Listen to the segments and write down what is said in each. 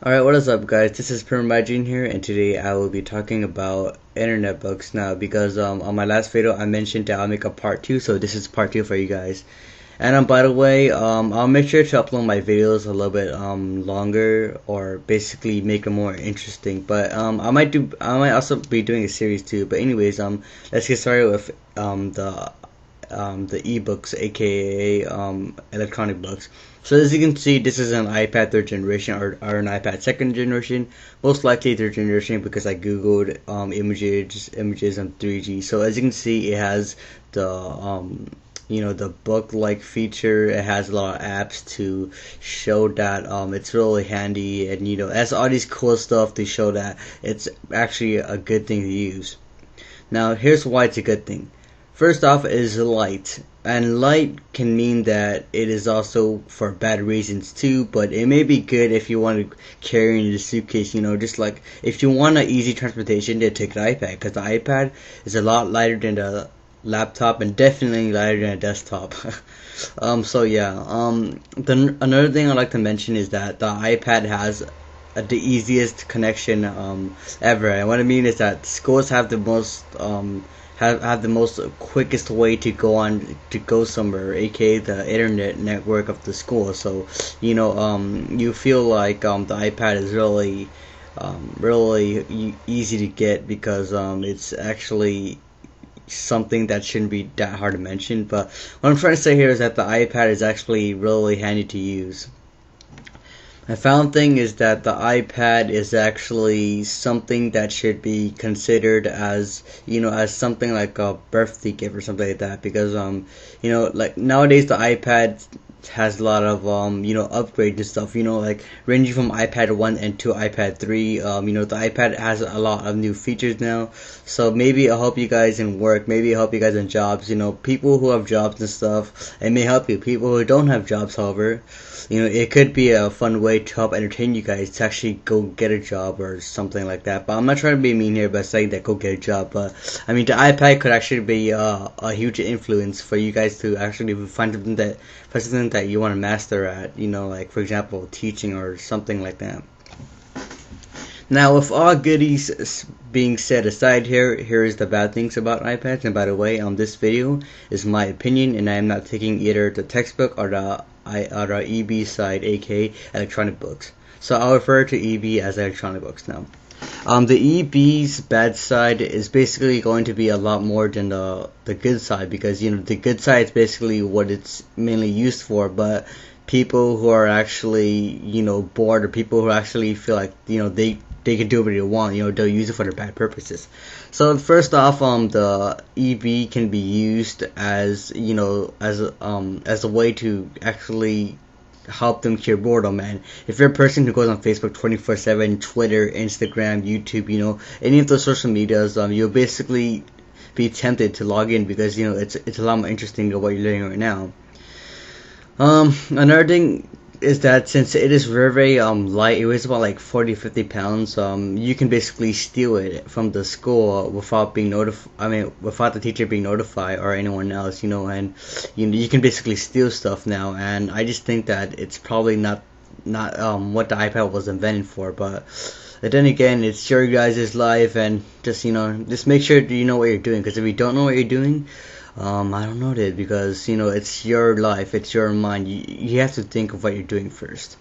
Alright, what is up guys? This is Permagine here, and today I will be talking about internet books now because on my last video I mentioned that I'll make a part 2, so this is part 2 for you guys. And by the way, I'll make sure to upload my videos a little bit longer, or basically make them more interesting. But I might also be doing a series too. But anyways, let's get started with the ebooks, aka electronic books. So as you can see, this is an iPad 3rd generation, or an iPad 2nd generation, most likely 3rd generation because I googled images on 3G. So as you can see, it has the the book-like feature. It has a lot of apps to show that it's really handy, and it has all these cool stuff to show that it's actually a good thing to use. Now here's why it's a good thing. First off is light, and light can mean that it is also for bad reasons too, but it may be good if you want to carry in the suitcase, just like if you want an easy transportation, then take the iPad, because the iPad is a lot lighter than the laptop and definitely lighter than a desktop. So yeah, another thing I'd like to mention is that the iPad has the easiest connection ever, and what I mean is that schools have the most have the most quickest way to go somewhere, aka the internet network of the school. So you feel like the iPad is really easy to get, because it's actually something that shouldn't be that hard to mention. But what I'm trying to say here is that the iPad is actually really handy to use. My final thing is that the iPad is actually something that should be considered as as something like a birthday gift or something like that, because like nowadays the iPad has a lot of upgrades and stuff, like ranging from iPad 1 and to iPad 3. The iPad has a lot of new features now, so maybe it'll help you guys in work, maybe it'll help you guys in jobs, people who have jobs and stuff. It may help you. People who don't have jobs, however, it could be a fun way to help entertain you guys to actually go get a job or something like that. But I'm not trying to be mean here by saying that go get a job, but I mean the iPad could actually be a huge influence for you guys to actually find something that you want to master at, like for example teaching or something like that. Now, with all goodies being set aside, here is the bad things about iPads. And by the way, this video is my opinion, and I am not taking either the textbook or the EB side, aka electronic books. So I'll refer to EB as electronic books now. The EB's bad side is basically going to be a lot more than the good side, because the good side is basically what it's mainly used for. But people who are actually bored, or people who actually feel like they can do whatever they want, they'll use it for their bad purposes. So first off, the EB can be used as as a way to actually help them cure boredom. And if you're a person who goes on Facebook 24/7, Twitter, Instagram, YouTube, any of those social medias, you'll basically be tempted to log in, because it's a lot more interesting than what you're doing right now. Another thing is that since it is very light, it weighs about like 40-50 pounds. You can basically steal it from the school without being without the teacher being notified or anyone else, and you can basically steal stuff now. And I just think that it's probably not what the iPad was invented for. But then again, it's your guys' life, and just make sure you know what you're doing, because if you don't know what you're doing, I don't know that, because it's your life, it's your mind. You have to think of what you're doing first.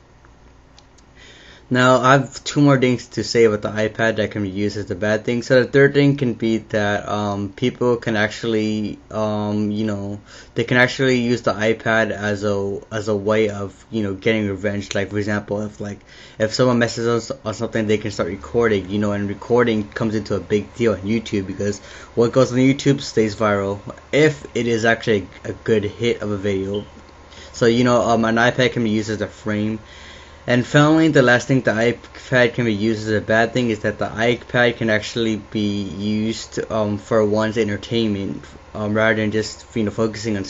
Now I have two more things to say about the iPad that can be used as the bad thing. So the third thing can be that people can actually they can actually use the iPad as a way of getting revenge. Like for example, if someone messes up on something, they can start recording, and recording comes into a big deal on YouTube, because what goes on YouTube stays viral if it is actually a good hit of a video. So an iPad can be used as a frame. And finally, the last thing the iPad can be used as a bad thing is that the iPad can actually be used for one's entertainment, rather than just focusing on